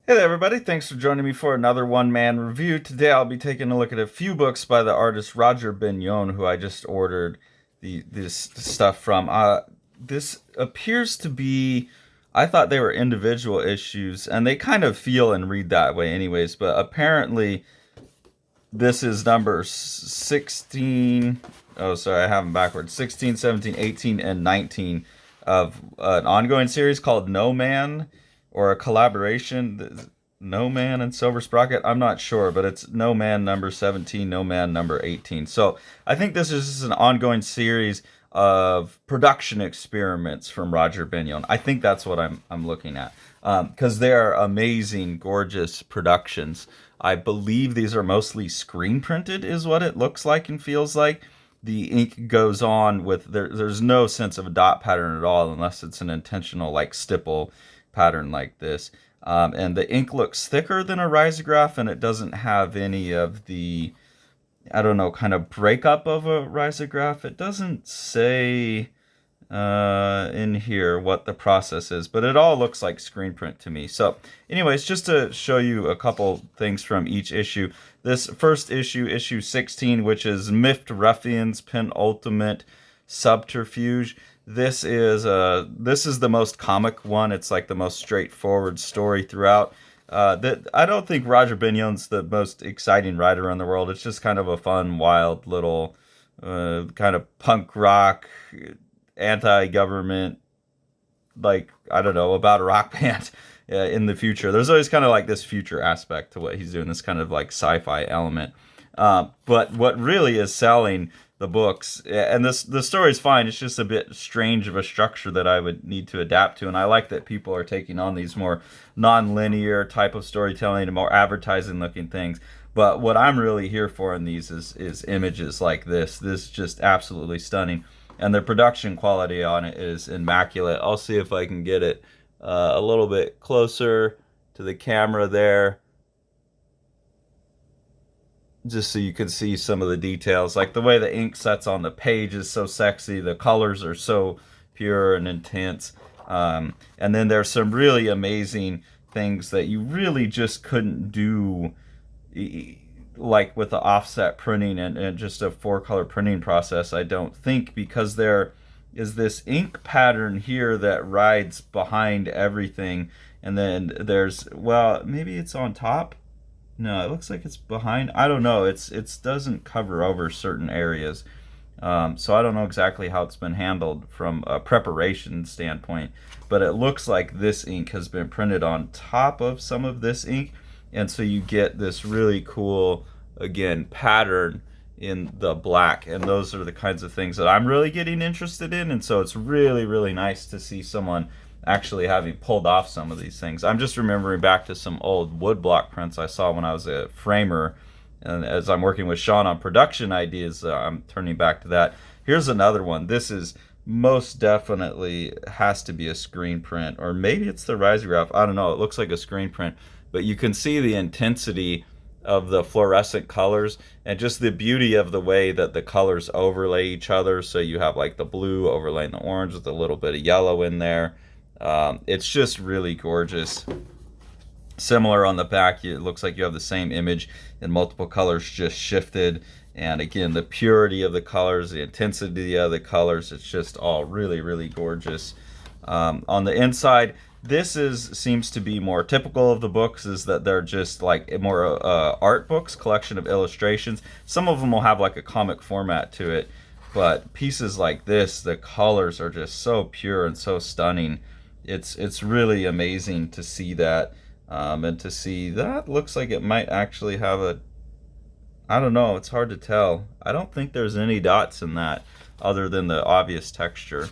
Hey there, everybody. Thanks for joining me for another one-man review. Today I'll be taking a look at a few books by the artist Rodger Binyone, who I just ordered this stuff from. This appears to be, I thought they were individual issues, and they kind of feel and read that way anyways, but apparently this is number 16. Oh, sorry, I have them backwards. 16, 17, 18, and 19 of an ongoing series called No Man, or a collaboration. No Man and Silver Sprocket. I'm not sure, but it's No Man number 17, No Man number 18. So I think this is just an ongoing series of production experiments from Rodger Binyone. I think that's what I'm looking at, because they are amazing, gorgeous productions. I believe these are mostly screen printed, is what it looks like and feels like. The ink goes on with there's no sense of a dot pattern at all, unless it's an intentional like stipple pattern like this. And the ink looks thicker than a risograph, and it doesn't have any of the, I don't know, kind of breakup of a risograph. It doesn't say in here what the process is, but it all looks like screen print to me. So anyways, just to show you a couple things from each issue. This first issue, issue 16, which is Miffed Ruffians Penultimate Subterfuge. This is the most comic one. It's like the most straightforward story throughout. I don't think Rodger Binyone's the most exciting writer in the world. It's just kind of a fun, wild little kind of punk rock, anti-government, like, I don't know, about a rock band in the future. There's always kind of like this future aspect to what he's doing, this kind of like sci-fi element. But what really is selling the books, and the story's fine, it's just a bit strange of a structure that I would need to adapt to, and I like that people are taking on these more non-linear type of storytelling and more advertising looking things. But what I'm really here for in these is images like this just absolutely stunning, and the production quality on it is immaculate. I'll see if I can get it a little bit closer to the camera there, just so you can see some of the details. Like the way the ink sets on the page is so sexy. The colors are so pure and intense. And then there's some really amazing things that you really just couldn't do, like with the offset printing and just a 4-color printing process, I don't think, because there is this ink pattern here that rides behind everything. And then there's, well, maybe it's on top. No, it looks like it's behind. I don't know. It doesn't cover over certain areas. So I don't know exactly how it's been handled from a preparation standpoint. But it looks like this ink has been printed on top of some of this ink. And so you get this really cool, again, pattern in the black. And those are the kinds of things that I'm really getting interested in. And so it's really, really nice to see someone actually having pulled off some of these things. I'm just remembering back to some old woodblock prints I saw when I was a framer, and as I'm working with Sean on production ideas, I'm turning back to that. Here's another one. This is most definitely has to be a screen print, or maybe it's the risograph. I don't know. It looks like a screen print, but you can see the intensity of the fluorescent colors and just the beauty of the way that the colors overlay each other. So you have like the blue overlaying the orange with a little bit of yellow in there. It's just really gorgeous. Similar on the back, it looks like you have the same image in multiple colors just shifted. And again, the purity of the colors, the intensity of the colors, it's just all really, really gorgeous. On the inside, this seems to be more typical of the books, is that they're just like more art books, collection of illustrations. Some of them will have like a comic format to it, but pieces like this, the colors are just so pure and so stunning. It's really amazing to see that, and to see that looks like it might actually have a, I don't know, it's hard to tell. I don't think there's any dots in that other than the obvious texture.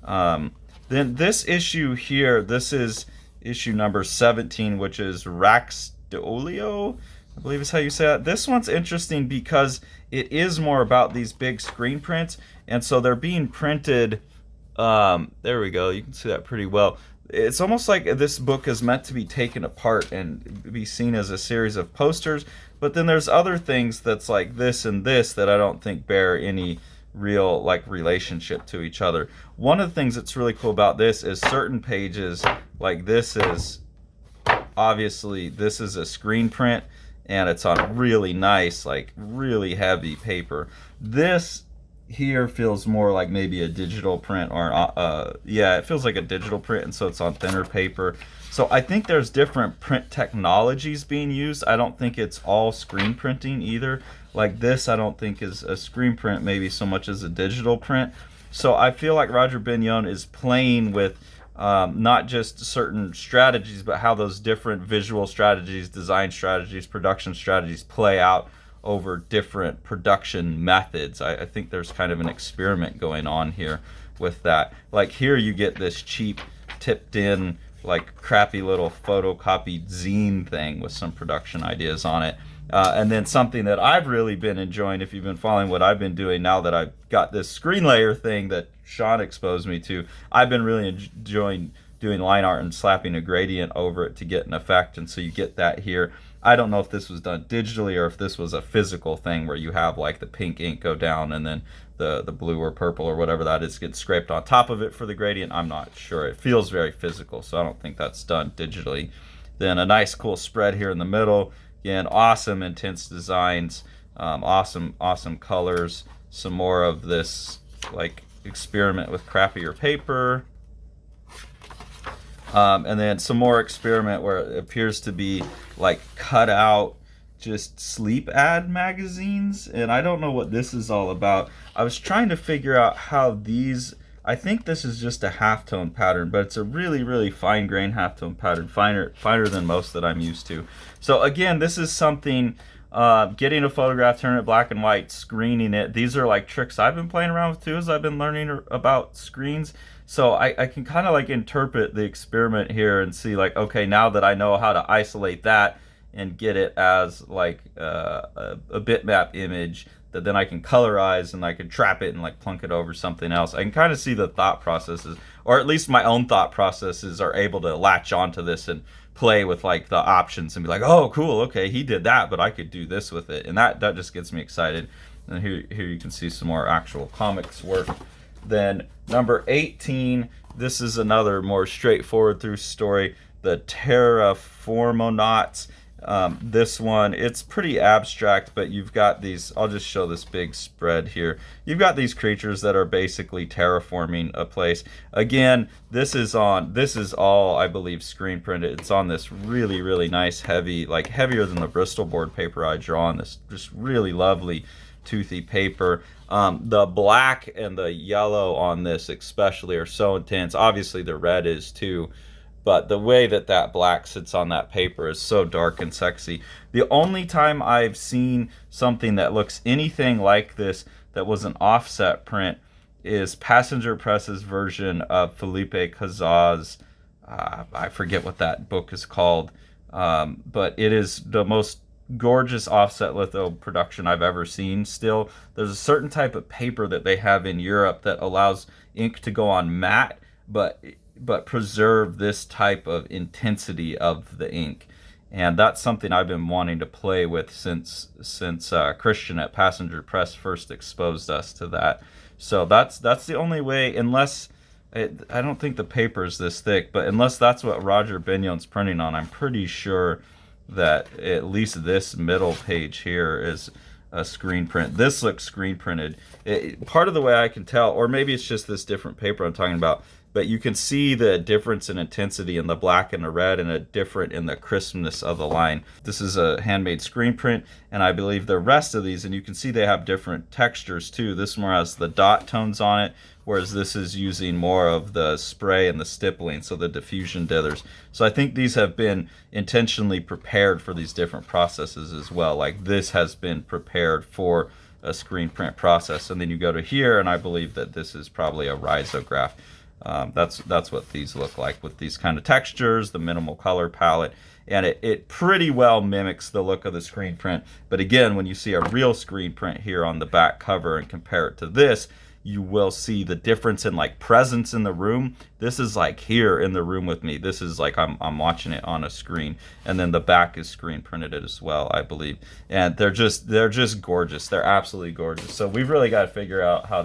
Then this issue here, this is issue number 17, which is Raxdolio, I believe is how you say that. This one's interesting because it is more about these big screen prints, and so they're being printed. There we go. You can see that pretty well. It's almost like this book is meant to be taken apart and be seen as a series of posters, but then there's other things that's like this and this that I don't think bear any real like relationship to each other. One of the things that's really cool about this is certain pages, like this is obviously this is a screen print, and it's on really nice, like really heavy paper. This here feels more like maybe a digital print, or yeah, it feels like a digital print, and so it's on thinner paper. So I think there's different print technologies being used. I don't think it's all screen printing either. Like this, I don't think is a screen print maybe so much as a digital print. So I feel like Rodger Binyone is playing with not just certain strategies, but how those different visual strategies, design strategies, production strategies play out over different production methods. I think there's kind of an experiment going on here with that. Like here you get this cheap, tipped in, like crappy little photocopied zine thing with some production ideas on it. And then something that I've really been enjoying, if you've been following what I've been doing now that I've got this screen layer thing that Sean exposed me to, I've been really enjoying doing line art and slapping a gradient over it to get an effect. And so you get that here. I don't know if this was done digitally or if this was a physical thing where you have like the pink ink go down and then the blue or purple or whatever that is gets scraped on top of it for the gradient. I'm not sure. It feels very physical, so I don't think that's done digitally. Then a nice cool spread here in the middle. Again, awesome intense designs, awesome colors. Some more of this like experiment with crappier paper. And then some more experiment where it appears to be like cut out just sleep ad magazines, and I don't know what this is all about. I was trying to figure out how these, I think this is just a halftone pattern, but it's a really fine grained halftone pattern, finer than most that I'm used to. So again, this is something, getting a photograph, turning it black and white, screening it. These are like tricks I've been playing around with too as I've been learning about screens. So I can kind of like interpret the experiment here and see like, okay, now that I know how to isolate that and get it as like a bitmap image that then I can colorize and I can trap it and like plunk it over something else. I can kind of see the thought processes, or at least my own thought processes are able to latch onto this and play with like the options and be like, oh cool, okay, he did that, but I could do this with it. And that just gets me excited. And here you can see some more actual comics work. Then number 18, this is another more straightforward through story, the Terraformonauts. This one, it's pretty abstract, but you've got these, I'll just show this big spread here. You've got these creatures that are basically terraforming a place. Again, this is all, I believe, screen printed. It's on this really nice heavy, like heavier than the Bristol board paper I draw on, this just really lovely toothy paper. The black and the yellow on this especially are so intense. Obviously the red is too, but the way that black sits on that paper is so dark and sexy. The only time I've seen something that looks anything like this that was an offset print is Passenger Press's version of Felipe Cazal's, I forget what that book is called, but it is the most gorgeous offset litho production I've ever seen. Still, there's a certain type of paper that they have in Europe that allows ink to go on matte, but preserve this type of intensity of the ink. And that's something I've been wanting to play with since Christian at Passenger Press first exposed us to that. So that's the only way, unless I don't think the paper is this thick, but unless that's what Rodger Binyone's printing on, I'm pretty sure that at least this middle page here is a screen print. This looks screen printed. Part of the way I can tell, or maybe it's just this different paper I'm talking about, but you can see the difference in intensity in the black and the red, and a different in the crispness of the line. This is a handmade screen print, and I believe the rest of these, and you can see they have different textures too. This more has the dot tones on it, whereas this is using more of the spray and the stippling, so the diffusion dithers. So I think these have been intentionally prepared for these different processes as well. Like this has been prepared for a screen print process. And then you go to here, and I believe that this is probably a risograph. That's what these look like with these kind of textures, the minimal color palette, and it pretty well mimics the look of the screen print. But again, when you see a real screen print here on the back cover and compare it to this, you will see the difference in like presence in the room. This is like here in the room with me. This is like I'm watching it on a screen, and then the back is screen printed as well, I believe. And they're just gorgeous. They're absolutely gorgeous. So we've really got to figure out how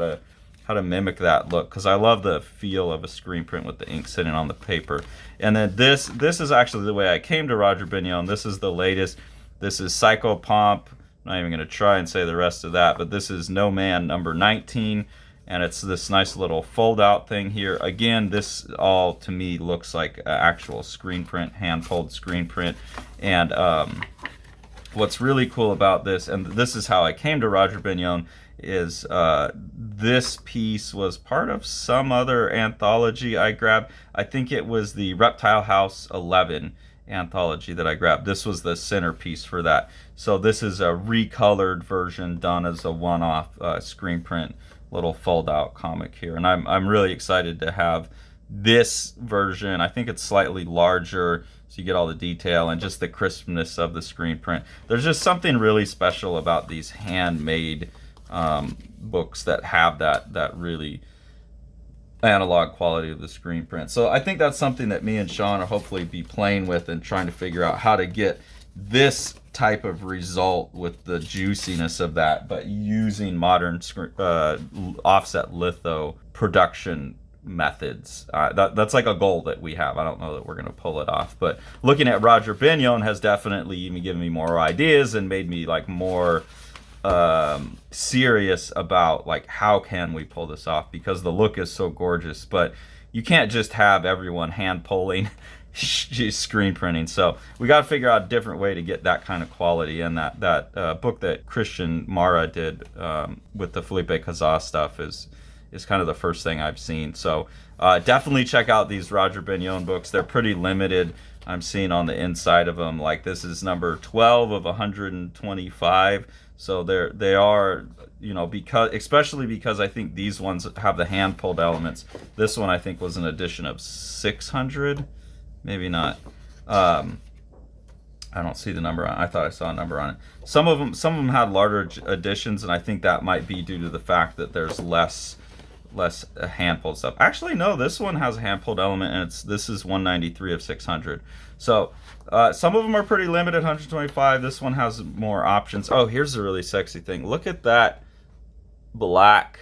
mimic that look, because I love the feel of a screen print with the ink sitting on the paper. And then this is actually the way I came to Rodger Binyone. This is the latest. This is Psychopomp. I'm not even going to try and say the rest of that, but this is No Man number 19, and it's this nice little fold-out thing here. Again, this all to me looks like an actual screen print, hand-pulled screen print. And what's really cool about this, and this is how I came to Rodger Binyone, is this piece was part of some other anthology I grabbed. I think it was the Reptile House 11 anthology that I grabbed. This was the centerpiece for that. So this is a recolored version done as a one-off screen print little fold-out comic here, and I'm really excited to have this version. I think it's slightly larger, so you get all the detail and just the crispness of the screen print. There's just something really special about these handmade books that have that really analog quality of the screen print. So I think that's something that me and Sean will hopefully be playing with and trying to figure out how to get this type of result with the juiciness of that, but using modern offset litho production methods. That's like a goal that we have. I don't know that we're going to pull it off, but looking at Rodger Binyone has definitely even given me more ideas and made me like more serious about like how can we pull this off, because the look is so gorgeous. But you can't just have everyone hand pulling screen printing, so we got to figure out a different way to get that kind of quality. And that book that Christian Mara did with the Felipe Cazaux stuff is kind of the first thing I've seen. So definitely check out these Rodger Binyone books. They're pretty limited. I'm seeing on the inside of them, like this is number 12 of 125. So they are, you know, especially because I think these ones have the hand pulled elements. This one I think was an edition of 600, maybe not. I don't see the number on it. I thought I saw a number on it. Some of them had larger editions, and I think that might be due to the fact that there's less hand pulled stuff. Actually, no, this one has a hand pulled element, and this is 193 of 600. So some of them are pretty limited, 125. This one has more options. Oh, here's a really sexy thing. Look at that black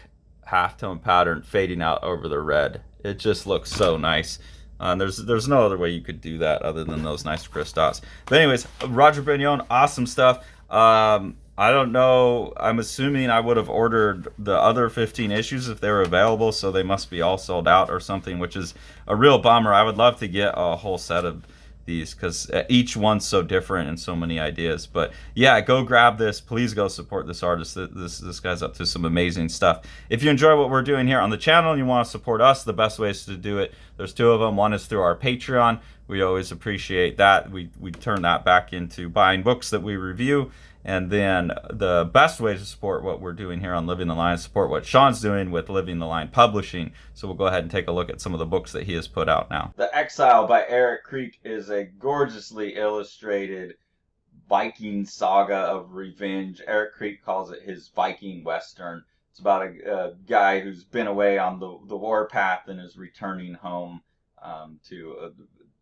halftone pattern fading out over the red. It just looks so nice. There's no other way you could do that other than those nice crisp dots. But anyways, Rodger Binyone, awesome stuff. I don't know. I'm assuming I would have ordered the other 15 issues if they were available, so they must be all sold out or something, which is a real bummer. I would love to get a whole set of these because each one's so different and so many ideas. But yeah, go grab this. Please go support this artist. This guy's up to some amazing stuff. If you enjoy what we're doing here on the channel and you want to support us, the best ways to do it, there's two of them. One is through our Patreon. We always appreciate that. We turn that back into buying books that we review. And then the best way to support what we're doing here on Living the Line is support what Sean's doing with Living the Line Publishing. So we'll go ahead and take a look at some of the books that he has put out now. The Exile by Eric Creek is a gorgeously illustrated Viking saga of revenge. Eric Creek calls it his Viking Western. It's about a guy who's been away on the warpath and is returning home to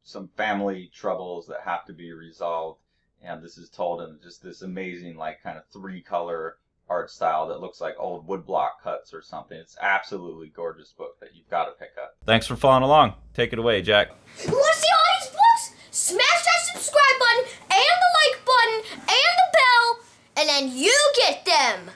some family troubles that have to be resolved. And this is told in just this amazing, like, kind of 3-color art style that looks like old woodblock cuts or something. It's absolutely gorgeous book that you've got to pick up. Thanks for following along. Take it away, Jack. You want to see all these books? Smash that subscribe button and the like button and the bell, and then you get them.